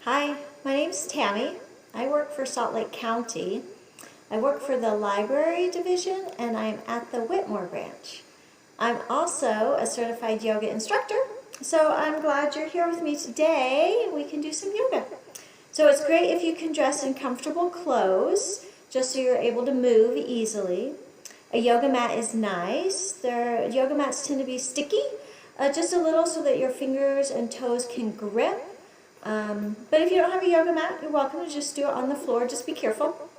Hi, my name's Tammy. I work for Salt Lake County. I work for the library division and I'm at the Whitmore branch. I'm also a certified yoga instructor, so I'm glad you're here with me today. We can do some yoga. So it's great if you can dress in comfortable clothes, just so you're able to move easily. A yoga mat is nice. Yoga mats tend to be sticky, just a little so that your fingers and toes can grip. But if you don't have a yoga mat, you're welcome to just do it on the floor. Just be careful.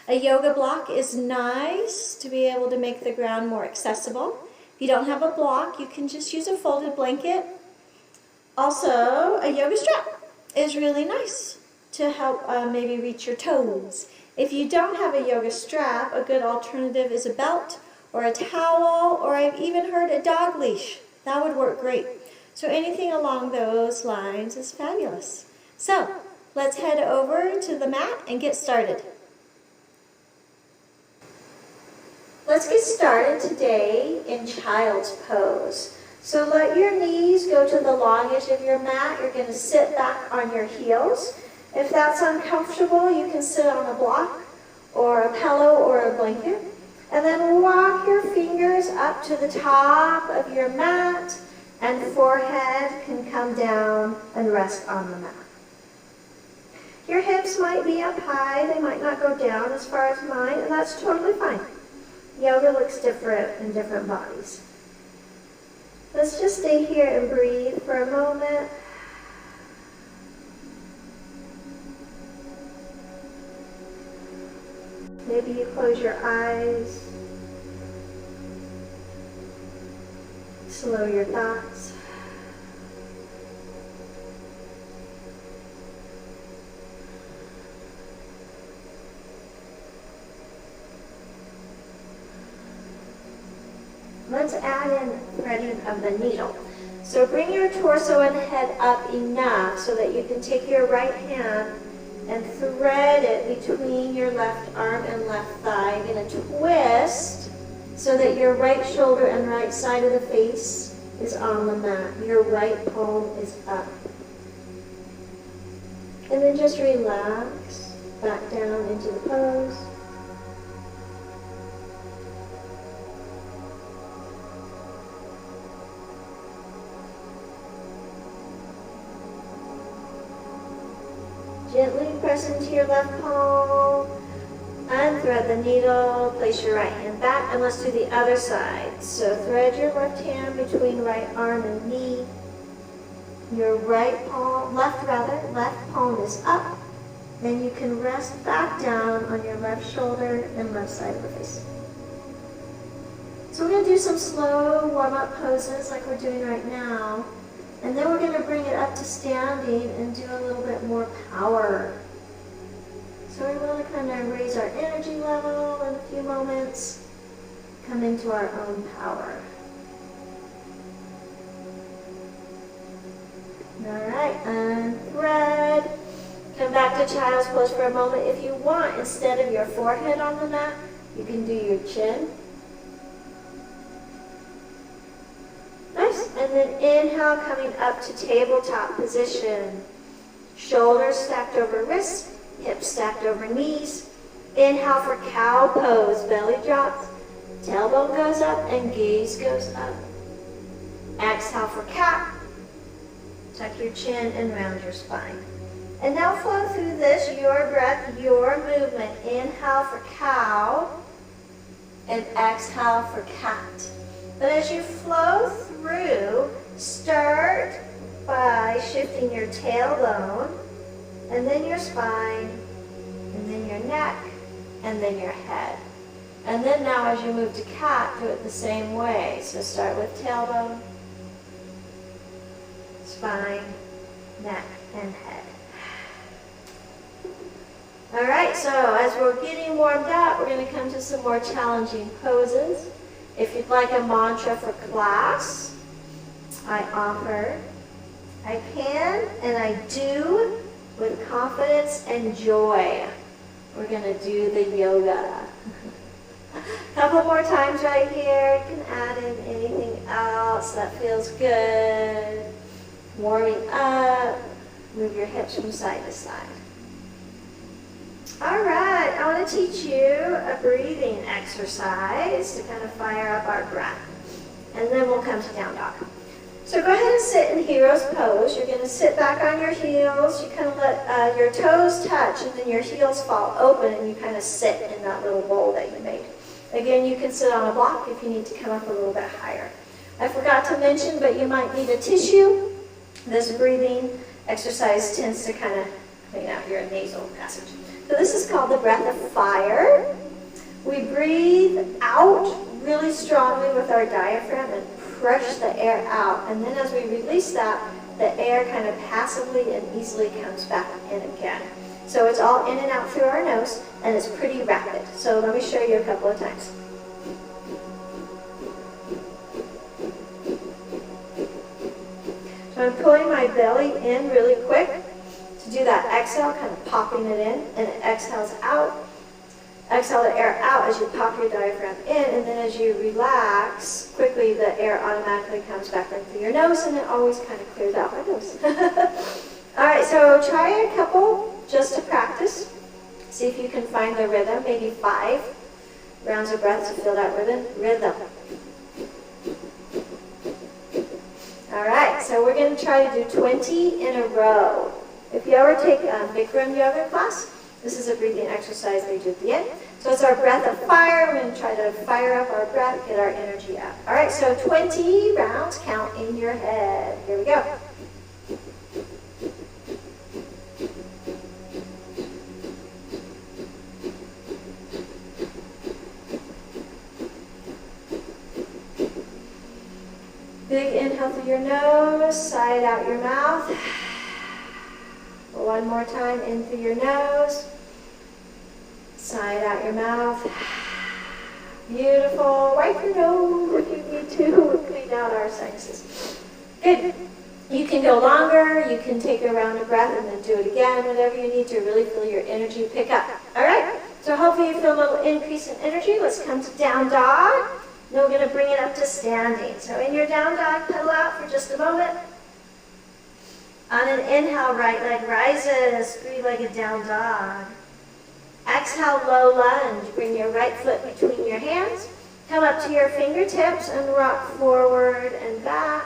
A yoga block is nice to be able to make the ground more accessible. If you don't have a block, you can just use a folded blanket. Also, a yoga strap is really nice to help maybe reach your toes. If you don't have a yoga strap, a good alternative is a belt or a towel, or I've even heard a dog leash. That would work great. So anything along those lines is fabulous. So let's head over to the mat and get started. Let's get started today in child's pose. So let your knees go to the long edge of your mat. You're going to sit back on your heels. If that's uncomfortable, you can sit on a block or a pillow or a blanket. And then walk your fingers up to the top of your mat, and forehead can come down and rest on the mat. Your hips might be up high, they might not go down as far as mine, and that's totally fine. Yoga looks different in different bodies. Let's just stay here and breathe for a moment. Maybe you close your eyes. Slow your thoughts. Let's add in threading of the needle. So bring your torso and head up enough so that you can take your right hand and thread it between your left arm and left thigh. You're going to twist so that your right shoulder and right side of the face is on the mat. Your right palm is up. And then just relax back down into the pose. Gently press into your left palm, unthread the needle, place your right hand back, and let's do the other side. So thread your left hand between right arm and knee. Your left palm is up. Then you can rest back down on your left shoulder and left side of the face. So we're going to do some slow warm-up poses like we're doing right now. And then we're going to bring it up to standing and do a little bit more power. So we're going to kind of raise our energy level in a few moments, come into our own power. All right, unthread. Come back to child's pose for a moment. If you want, instead of your forehead on the mat, you can do your chin. Nice. And then inhale, coming up to tabletop position. Shoulders stacked over wrists, hips stacked over knees. Inhale for cow pose. Belly drops, tailbone goes up, and gaze goes up. Exhale for cat. Tuck your chin and round your spine. And now flow through this, your breath, your movement. Inhale for cow, and exhale for cat. But as you flow through, start by shifting your tailbone, and then your spine, and then your neck, and then your head. And then now as you move to cat, do it the same way. So start with tailbone, spine, neck, and head. All right, so as we're getting warmed up, we're going to come to some more challenging poses. If you'd like a mantra for class, I offer, I can and I do with confidence and joy. We're going to do the yoga. A couple more times right here. You can add in anything else that feels good. Warming up, Move your hips from side to side. All right, I want to teach you a breathing exercise to kind of fire up our breath. And then we'll come to down dog. So go ahead and sit in hero's pose. You're going to sit back on your heels. You kind of let your toes touch, and then your heels fall open, and you kind of sit in that little bowl that you made. Again, you can sit on a block if you need to come up a little bit higher. I forgot to mention, but you might need a tissue. This breathing exercise tends to kind of clean out your nasal passage. So this is called the breath of fire. We breathe out really strongly with our diaphragm and push the air out. And then as we release that, the air kind of passively and easily comes back in again. So it's all in and out through our nose, and it's pretty rapid. So let me show you a couple of times. So I'm pulling my belly in really quick. To do that exhale, kind of popping it in, and it exhales out. Exhale the air out as you pop your diaphragm in, and then as you relax, quickly the air automatically comes back in through your nose, and it always kind of clears out my nose. All right, so try a couple just to practice. See if you can find the rhythm, maybe 5 rounds of breath to feel that rhythm. All right, so we're going to try to do 20 in a row. If you ever take a Bikram yoga class, this is a breathing exercise they do at the end. So it's our breath of fire. We're going to try to fire up our breath, get our energy up. All right, so 20 rounds count in your head. Here we go. Big inhale through your nose, side out your mouth. One more time, in through your nose, side out your mouth. Beautiful. Wipe your nose if you need to. Clean out our sinuses. Good. You can go longer. You can take a round of breath and then do it again. Whatever you need to really feel your energy pick up. All right. So hopefully you feel a little increase in energy. Let's come to down dog. Then we're going to bring it up to standing. So in your down dog, pedal out for just a moment. On an inhale, right leg rises, 3-legged down dog. Exhale, low lunge. Bring your right foot between your hands. Come up to your fingertips and rock forward and back.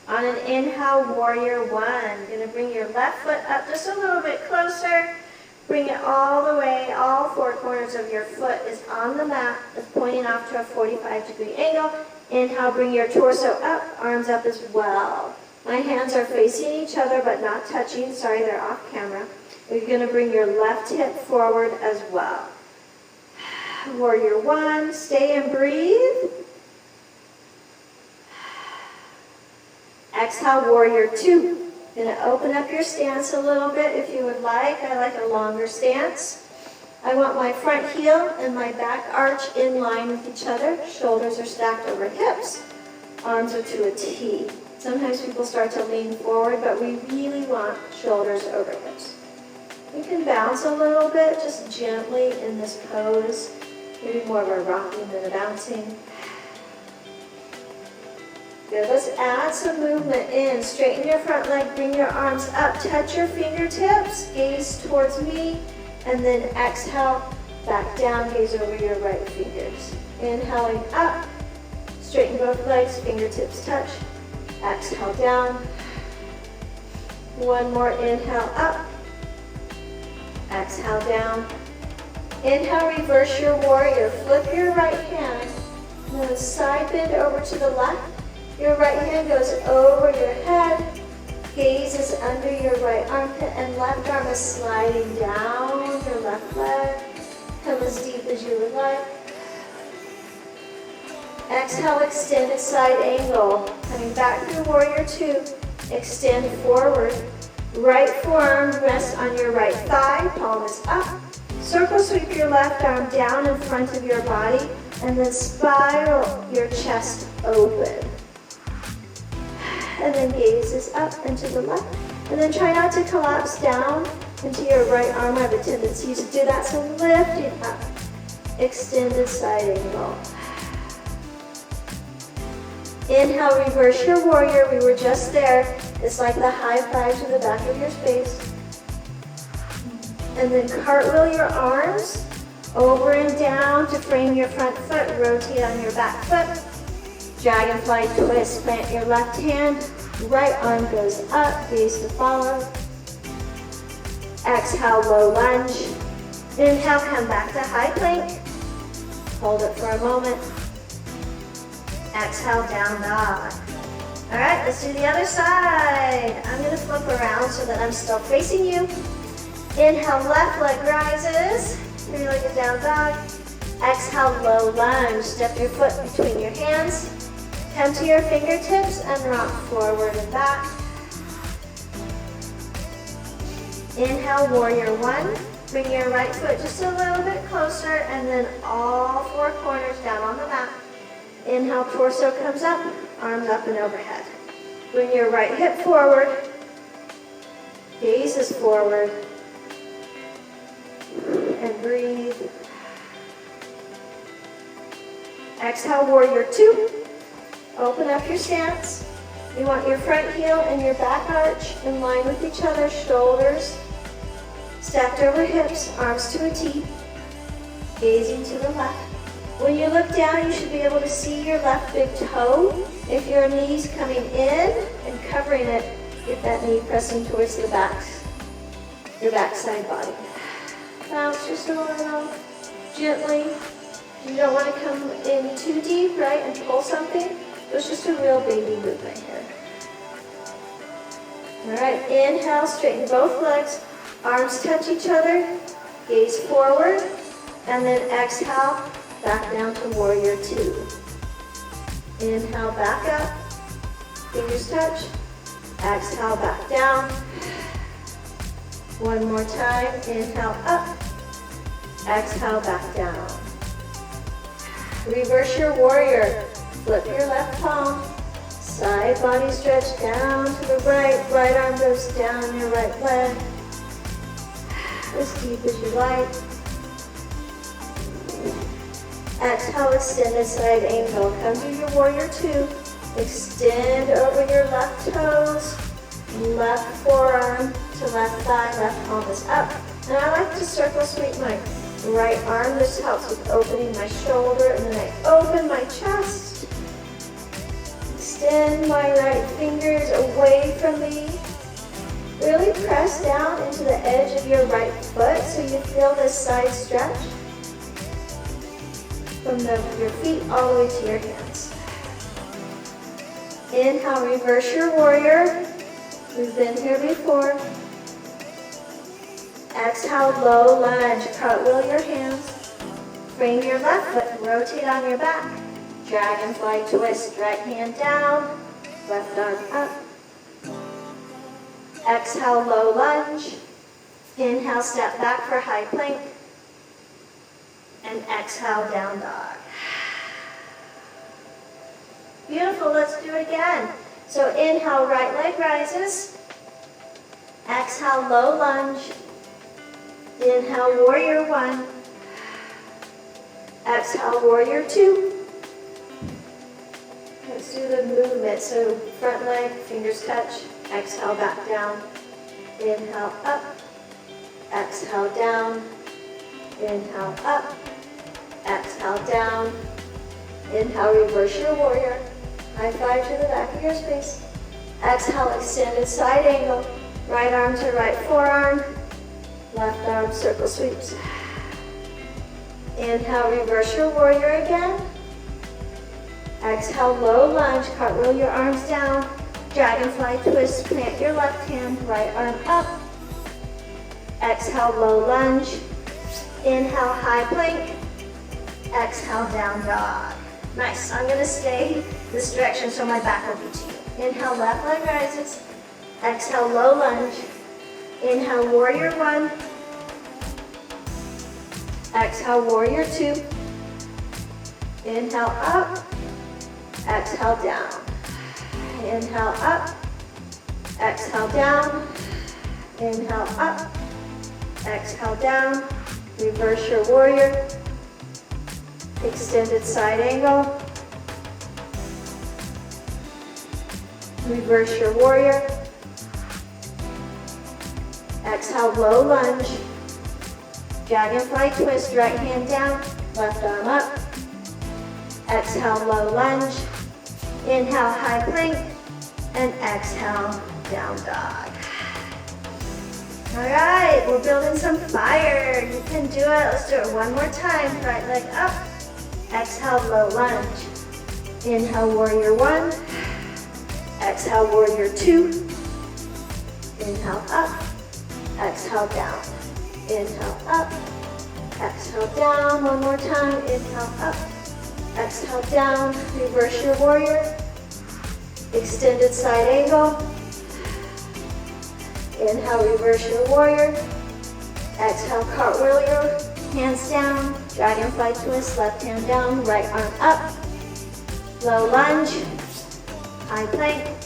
On an inhale, warrior 1. Going to bring your left foot up just a little bit closer. Bring it all the way. All 4 corners of your foot is on the mat. It's pointing off to a 45-degree angle. Inhale, bring your torso up, arms up as well. My hands are facing each other but not touching. Sorry, they're off camera. You're going to bring your left hip forward as well. Warrior 1, stay and breathe. Exhale, warrior 2. Going to open up your stance a little bit if you would like. I like a longer stance. I want my front heel and my back arch in line with each other. Shoulders are stacked over hips. Arms are to a T. Sometimes people start to lean forward, but we really want shoulders over hips. You can bounce a little bit, just gently in this pose. Maybe more of a rocking than a bouncing. Good, let's add some movement in. Straighten your front leg, bring your arms up, touch your fingertips, gaze towards me. And then exhale, back down, gaze over your right fingers. Inhaling up, straighten both legs, fingertips touch. Exhale down. One more inhale up. Exhale down. Inhale, reverse your warrior. Flip your right hand. Then side bend over to the left. Your right hand goes over your head. Gaze is under your right armpit and left arm is sliding down your left leg. Come as deep as you would like. Exhale, extended side angle. Coming back through warrior 2. Extend forward. Right forearm rests on your right thigh. Palm is up. Circle sweep your left arm down in front of your body and then spiral your chest open. And then gaze is up and to the left. And then try not to collapse down into your right arm. I have a tendency to do that, so lifting up. Extended side angle. Inhale, reverse your warrior. We were just there. It's like the high five to the back of your space. And then cartwheel your arms over and down to frame your front foot. Rotate on your back foot. Dragonfly twist. Plant your left hand. Right arm goes up. Gaze to follow. Exhale, low lunge. Inhale, come back to high plank. Hold it for a moment. Exhale, down dog. All right, let's do the other side. I'm gonna flip around so that I'm still facing you. Inhale, left leg rises. Three-legged down dog. Exhale, low lunge. Step your foot between your hands. Come to your fingertips and rock forward and back. Inhale, warrior one. Bring your right foot just a little bit closer and then all four corners down on the mat. Inhale, torso comes up, arms up and overhead. Bring your right hip forward. Gaze is forward. And breathe. Exhale, warrior two. Open up your stance. You want your front heel and your back arch in line with each other, shoulders stacked over hips, arms to a T, gazing to the left. When you look down, you should be able to see your left big toe. If your knee's coming in and covering it, get that knee pressing towards the back, your backside body. Bounce just a little, gently. You don't want to come in too deep, right, and pull something. It's just a real baby movement here. All right, inhale, straighten both legs. Arms touch each other, gaze forward, and then exhale, back down to warrior two. Inhale, back up, fingers touch, exhale, back down. One more time, inhale, up, exhale, back down. Reverse your warrior, flip your left palm, side body stretch down to the right, right arm goes down your right leg. As deep as you like. Exhale, extended side angle. Come to your warrior two. Extend over your left toes. Left forearm to left thigh. Left palm is up. And I like to circle sweep my right arm. This helps with opening my shoulder. And then I open my chest. Extend my right fingers away from me. Really press down into the edge of your right foot so you feel this side stretch from your feet all the way to your hands. Inhale, reverse your warrior. We've been here before. Exhale, low lunge. Cartwheel your hands. Frame your left foot. Rotate on your back. Dragonfly twist. Right hand down. Left arm up. Exhale, low lunge. Inhale, step back for high plank. And exhale, down dog. Beautiful, let's do it again. So inhale, right leg rises. Exhale, low lunge. Inhale, warrior one. Exhale, warrior two. Let's do the movement. So front leg, fingers touch. Exhale, back down. Inhale, up. Exhale, down. Inhale, up. Exhale, down. Inhale, reverse your warrior. High five to the back of your space. Exhale, extended side angle. Right arm to right forearm. Left arm circle sweeps. Inhale, reverse your warrior again. Exhale, low lunge. Cartwheel your arms down. Dragonfly twist, plant your left hand, right arm up. Exhale, low lunge. Inhale, high plank. Exhale, down dog. Nice. I'm going to stay this direction so my back will be to you. Inhale, left leg rises. Exhale, low lunge. Inhale, warrior one. Exhale, warrior two. Inhale, up. Exhale, down. Inhale, up. Exhale, down. Inhale, up. Exhale, down. Reverse your warrior. Extended side angle. Reverse your warrior. Exhale, low lunge. Dragonfly twist, right hand down, left arm up. Exhale, low lunge. Inhale, high plank. And exhale, down dog. All right, we're building some fire. You can do it. Let's do it one more time. Right leg up. Exhale, low lunge. Inhale, warrior one. Exhale, warrior two. Inhale, up. Exhale, down. Inhale, up. Exhale, down. One more time. Inhale, up. Exhale, down. Reverse your warrior. Extended side angle. Inhale, reverse your warrior. Exhale, cartwheel your hands down. Dragonfly twist, left hand down, right arm up. Low lunge. High plank.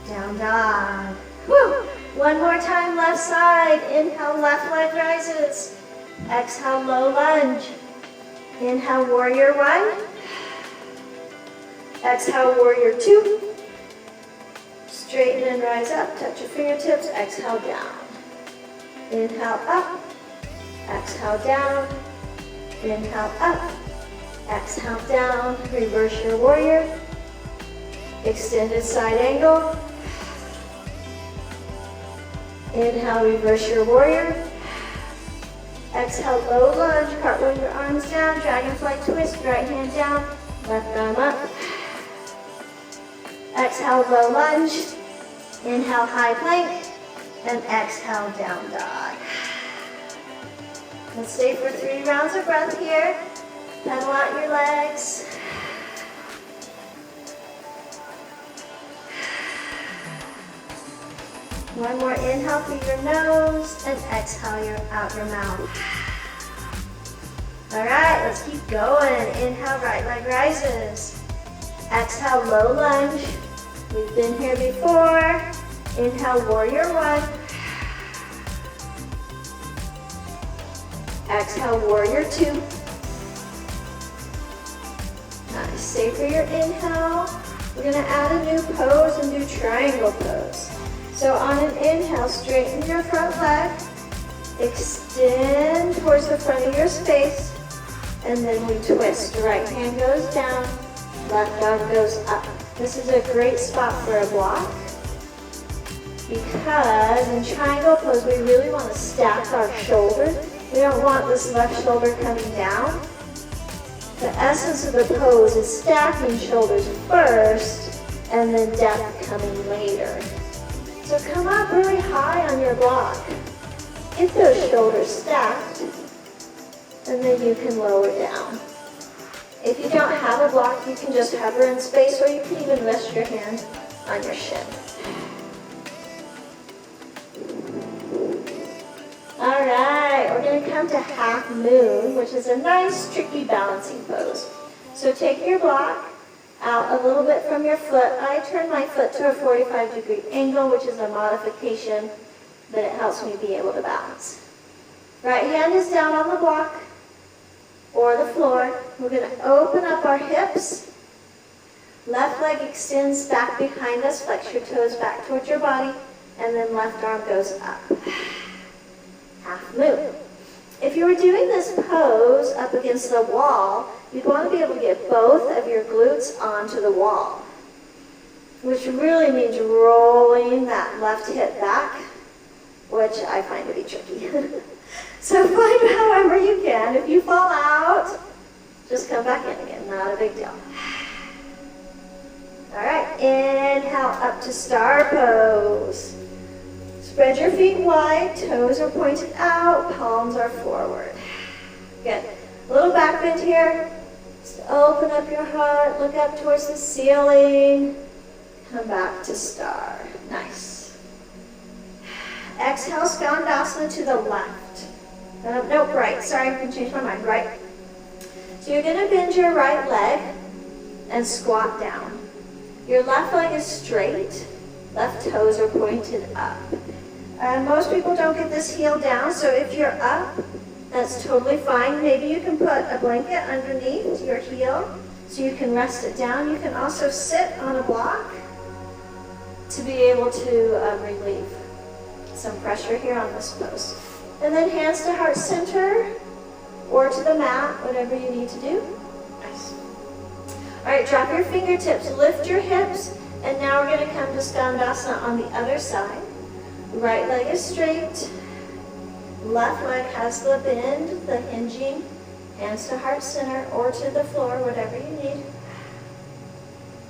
Down dog. Woo! One more time, left side. Inhale, left leg rises. Exhale, low lunge. Inhale, warrior one. Exhale, warrior two. Straighten and rise up. Touch your fingertips. Exhale, down. Inhale, up. Exhale, down. Inhale, up. Exhale, down. Reverse your warrior. Extended side angle. Inhale, reverse your warrior. Exhale, low lunge. Cartwheel your arms down. Dragonfly twist. Right hand down. Left arm up. Exhale, low lunge. Inhale, high plank. And exhale, down dog. Let's stay for 3 rounds of breath here. Pedal out your legs. One more inhale through your nose and exhale out your mouth. All right, let's keep going. Inhale, right leg rises. Exhale, low lunge. We've been here before. Inhale, warrior one. Exhale, warrior two. Nice. Stay for your inhale. We're going to add a new pose and do triangle pose. So on an inhale, straighten your front leg. Extend towards the front of your space. And then we twist. Right hand goes down. Left arm goes up. This is a great spot for a block because in triangle pose, we really want to stack our shoulders. We don't want this left shoulder coming down. The essence of the pose is stacking shoulders first and then depth coming later. So come up really high on your block. Get those shoulders stacked and then you can lower down. If you don't have a block, you can just hover in space, or you can even rest your hand on your shin. All right, we're going to come to half moon, which is a nice, tricky balancing pose. So take your block out a little bit from your foot. I turn my foot to a 45-degree angle, which is a modification, but it helps me be able to balance. Right hand is down on the block or the floor. We're going to open up our hips. Left leg extends back behind us. Flex your toes back towards your body. And then left arm goes up. Half moon. If you were doing this pose up against the wall, you'd want to be able to get both of your glutes onto the wall, which really means rolling that left hip back, which I find to be tricky. So find however you can. If you fall out, just come back in again. Not a big deal. All right, inhale up to star pose. Spread your feet wide, toes are pointed out, palms are forward. Good. A little back bend here. Just open up your heart, look up towards the ceiling. Come back to star. Nice. Exhale, Skandasana to the left. Nope, right. Sorry, I can change my mind. Right. So you're going to bend your right leg and squat down. Your left leg is straight. Left toes are pointed up. Most people don't get this heel down, so if you're up, that's totally fine. Maybe you can put a blanket underneath your heel so you can rest it down. You can also sit on a block to be able to relieve some pressure here on this pose. And then hands to heart center or to the mat, whatever you need to do. Nice. All right, drop your fingertips, lift your hips, and now we're going to come to Skandasana on the other side. Right leg is straight, left leg has the bend, the hinging, hands to heart center or to the floor, whatever you need.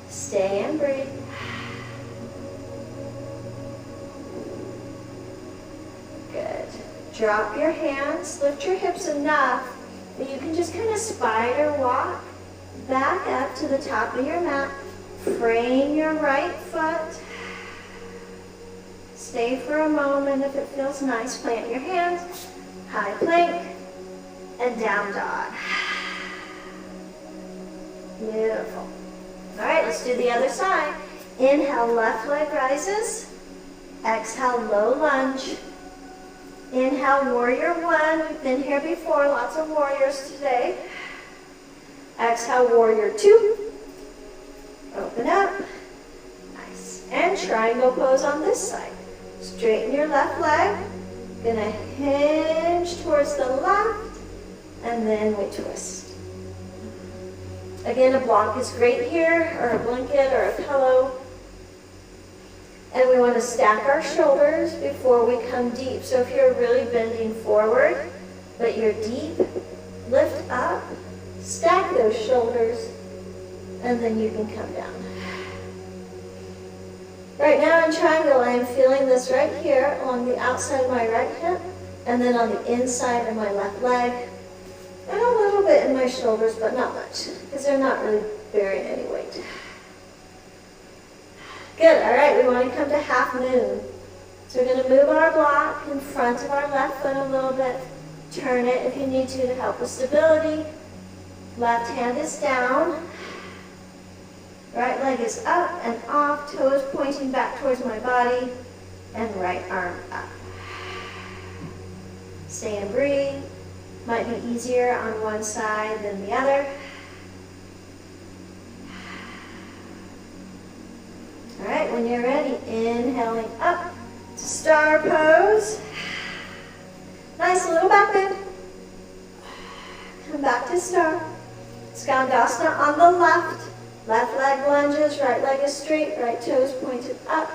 Stay and breathe. Good. Drop your hands, lift your hips enough that you can just kind of spider walk back up to the top of your mat. Frame your right foot. Stay for a moment if it feels nice. Plant your hands, high plank, and down dog. Beautiful. All right, let's do the other side. Inhale, left leg rises. Exhale, low lunge. Inhale, warrior one. We've been here before, lots of warriors today. Exhale, warrior two. Open up. Nice. And triangle pose on this side. Straighten your left leg. Gonna hinge towards the left, and then we twist. Again, a block is great here, or a blanket, or a pillow. And we want to stack our shoulders before we come deep. So if you're really bending forward, but you're deep, lift up, stack those shoulders, and then you can come down. Right now in triangle, I am feeling this right here along the outside of my right hip, and then on the inside of my left leg, and a little bit in my shoulders, but not much, because they're not really bearing any weight. Good, all right, we want to come to half moon. So we're going to move our block in front of our left foot a little bit. Turn it if you need to help with stability. Left hand is down. Right leg is up and off, toes pointing back towards my body, and right arm up. Stay and breathe. Might be easier on one side than the other. All right, when you're ready, inhaling up to star pose. Nice little back bend. Come back to star. Skandasana on the left. Left leg lunges, right leg is straight, right toes pointed up.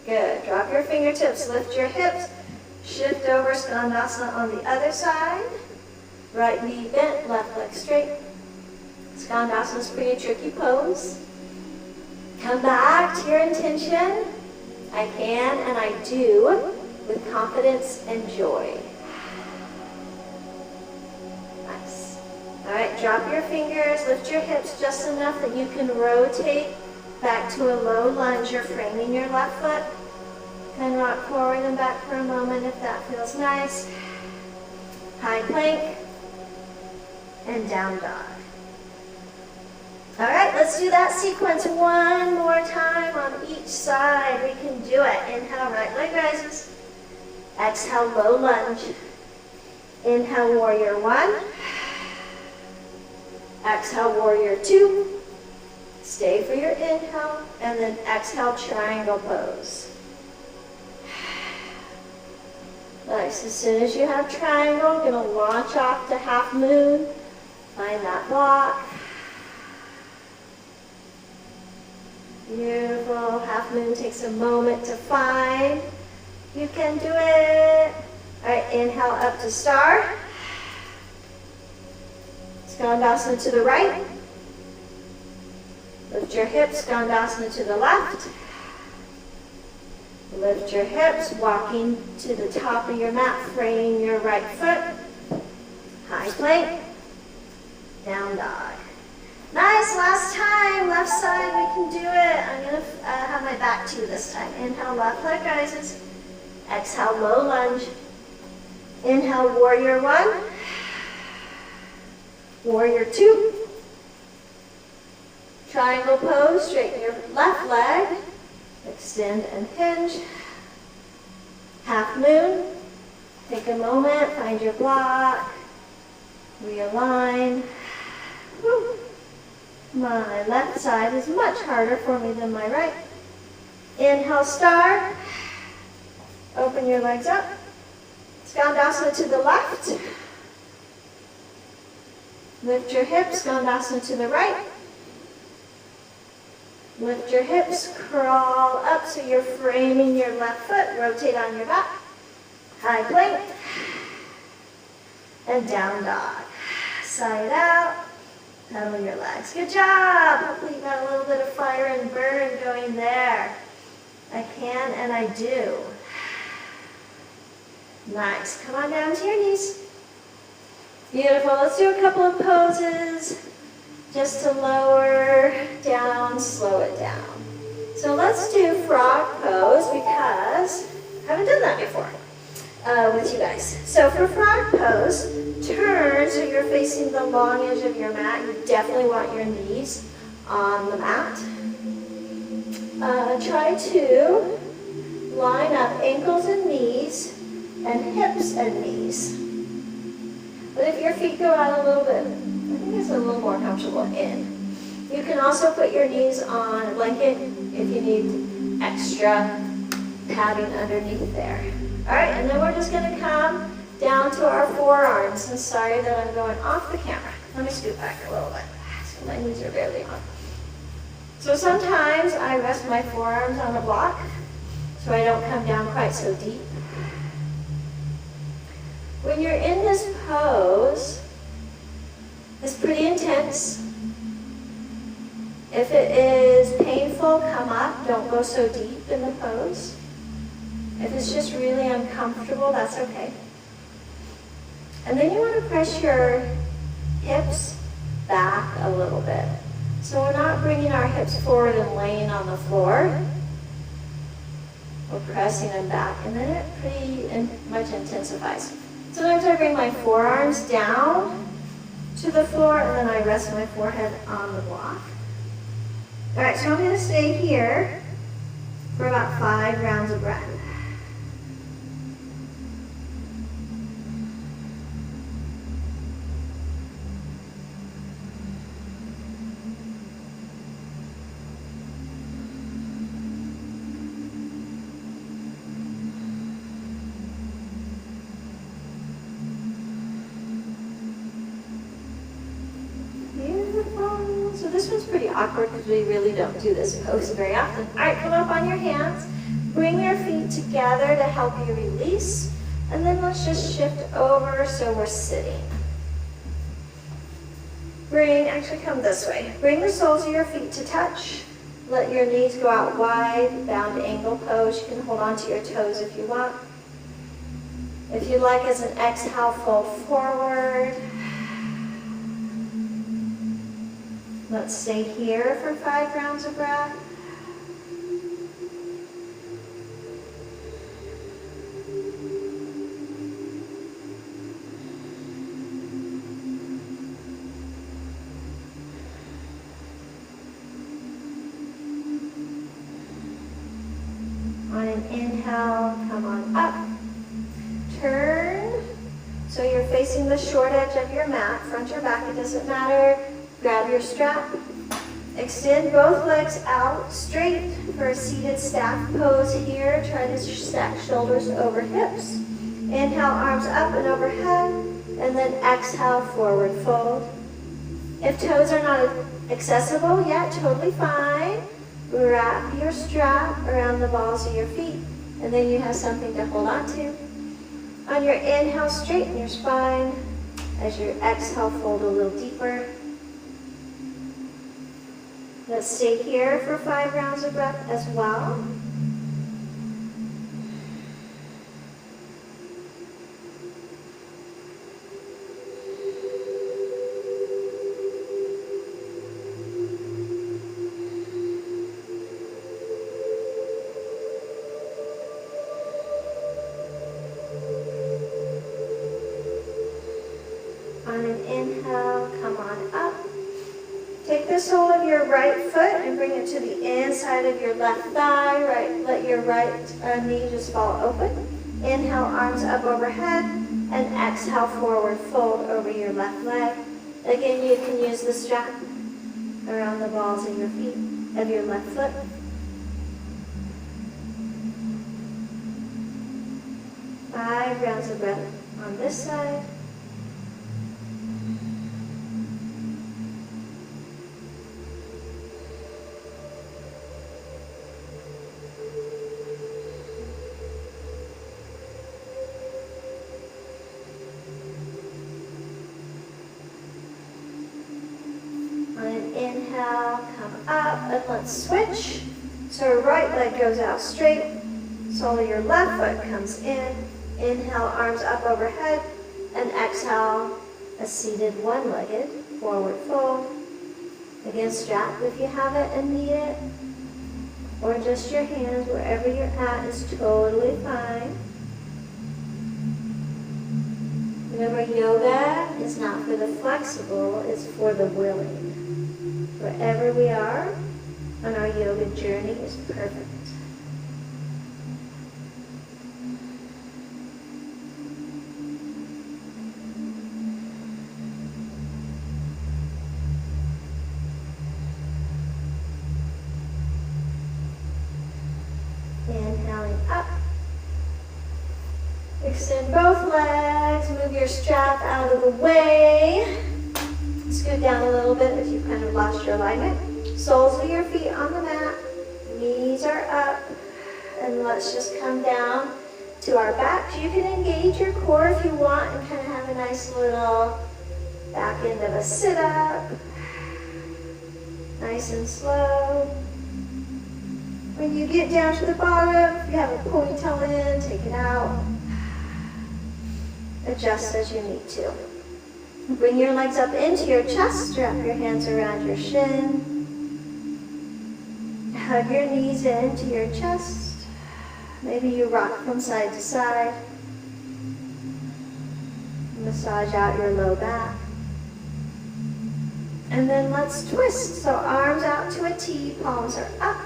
Good. Drop your fingertips, lift your hips. Shift over, Skandasana on the other side. Right knee bent, left leg straight. Skandasana is a pretty tricky pose. Come back to your intention. I can and I do with confidence and joy. Nice. All right, drop your fingers, lift your hips just enough that you can rotate back to a low lunge. You're framing your left foot. Can rock forward and back for a moment if that feels nice. High plank and down dog. All right, let's do that sequence one more time on each side. We can do it. Inhale, right leg rises. Exhale, low lunge. Inhale, warrior one. Exhale, warrior two. Stay for your inhale, and then exhale, triangle pose. Nice. As soon as you have triangle, you're going to launch off to half moon. Find that block. Beautiful. Half moon takes a moment to find. You can do it. All right, inhale up to star. Skandasana to the right. Lift your hips, Skandasana to the left. Lift your hips, walking to the top of your mat, frame your right foot. High plank, down dog. Nice, last time, left side, we can do it. I'm gonna have my back to this time. Inhale, left leg rises. Exhale, low lunge. Inhale, warrior one. Warrior two. Triangle pose, straighten your left leg. Extend and hinge. Half moon. Take a moment, find your block. Realign. Woo. My left side is much harder for me than my right. Inhale, star. Open your legs up. Skandasana to the left. Lift your hips, Skandasana to the right. Lift your hips, crawl up so you're framing your left foot. Rotate on your back. High plank. And down dog. Side out. Pedal your legs. Good job. Hopefully you got a little bit of fire and burn going there. I can and I do. Nice. Come on down to your knees. Beautiful. Let's do a couple of poses just to lower down, slow it down. So let's do frog pose because I haven't done that before with you guys. So for frog pose, turn so you're facing the long edge of your mat. You definitely want your knees on the mat. Try to line up ankles and knees and hips and knees. But if your feet go out a little bit, I think it's a little more comfortable in. You can also put your knees on a blanket if you need extra padding underneath there. All right, and then we're just going to come down to our forearms. I'm sorry that I'm going off the camera. Let me scoot back a little bit. So my knees are barely on. So sometimes I rest my forearms on a block so I don't come down quite so deep. When you're in this pose, it's pretty intense. If it is painful, come up. Don't go so deep in the pose. If it's just really uncomfortable, that's okay. And then you want to press your hips back a little bit. So we're not bringing our hips forward and laying on the floor. We're pressing them back, and then it pretty much intensifies. Sometimes I bring my forearms down to the floor, and then I rest my forehead on the block. All right, so I'm going to stay here for about 5 rounds of breath. So this one's pretty awkward because we really don't do this pose very often. All right, come up on your hands. Bring your feet together to help you release. And then let's just shift over so we're sitting. Actually come this way. Bring the soles of your feet to touch. Let your knees go out wide, bound angle pose. You can hold on to your toes if you want. If you like, as an exhale, fold forward. Let's stay here for 5 rounds of breath. On an inhale, come on up. Turn. So you're facing the short edge of your mat, front or back, it doesn't matter. Grab your strap. Extend both legs out straight for a seated staff pose here. Try to stack shoulders over hips. Inhale, arms up and overhead, and then exhale, forward fold. If toes are not accessible yet, totally fine. Wrap your strap around the balls of your feet, and then you have something to hold on to. On your inhale, straighten your spine. As your exhale, fold a little deeper. Let's stay here for 5 rounds of breath as well. On an inhale, come on up. Take the sole of your right foot and bring it to the inside of your left thigh. Let your right knee just fall open. Inhale, arms up overhead, and exhale, forward fold over your left leg. Again, you can use the strap around the balls of your feet, of your left foot. Five rounds of breath on this side. On an inhale, come up, and let's switch. So our right leg goes out straight, sole of your left foot comes in. Inhale, arms up overhead, and exhale, a seated one-legged forward fold. Again, strap if you have it and need it, or just your hands, wherever you're at is totally fine. Remember, yoga is not for the flexible, it's for the willing. Wherever we are on our yoga journey is perfect. Inhaling up. Extend both legs, move your strap out of the way. Scoot down a little bit if you've kind of lost your alignment. Soles of your feet on the mat, knees are up, and let's just come down to our backs. You can engage your core if you want and kind of have a nice little back end of a sit-up. Nice and slow. When you get down to the bottom, if you have a ponytail in, take it out. Adjust as you need to. Bring your legs up into your chest, strap your hands around your shin. Hug your knees into your chest. Maybe you rock from side to side. Massage out your low back. And then let's twist. So arms out to a T, palms are up.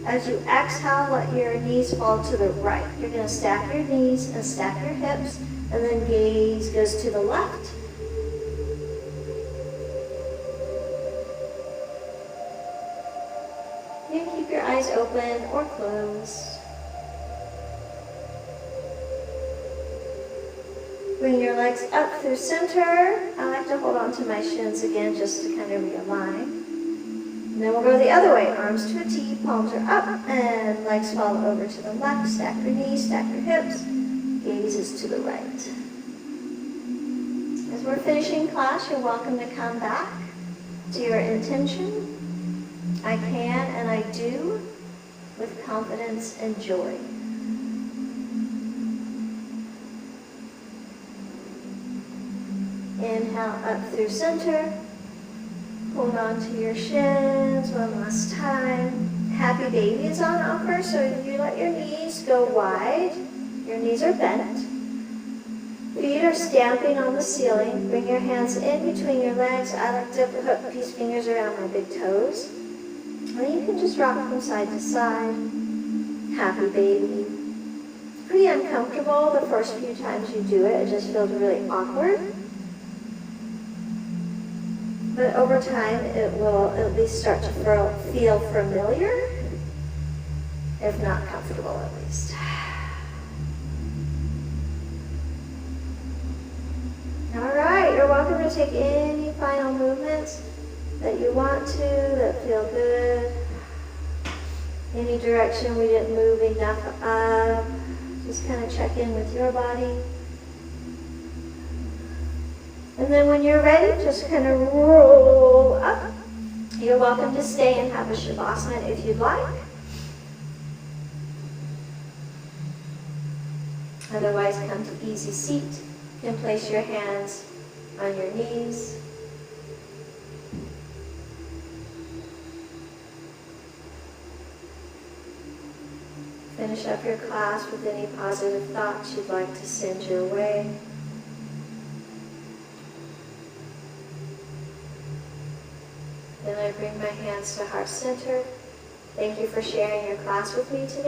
As you exhale, let your knees fall to the right. You're going to stack your knees and stack your hips, and then gaze goes to the left. You can keep your eyes open or closed. Bring your legs up through center. I like to hold on to my shins again just to kind of realign. And then we'll go the other way. Arms to a T, palms are up, and legs fall over to the left. Stack your knees, stack your hips. Gaze is to the right. As we're finishing class, you're welcome to come back to your intention. I can and I do with confidence and joy. Inhale up through center. Hold on to your shins one last time. Happy baby is on offer, so you let your knees go wide. Your knees are bent. Feet are stamping on the ceiling. Bring your hands in between your legs. I like to hook these fingers around my big toes. And you can just rock from side to side. Happy baby. It's pretty uncomfortable the first few times you do it. It just feels really awkward. But over time, it will at least start to feel familiar, if not comfortable at least. All right, you're welcome to take any final movements that you want to, that feel good. Any direction we didn't move enough of. Just kind of check in with your body. And then when you're ready, just kind of roll up. You're welcome to stay and have a Shavasana if you'd like. Otherwise, come to easy seat. You can place your hands on your knees. Finish up your class with any positive thoughts you'd like to send your way. Then I bring my hands to heart center. Thank you for sharing your class with me today.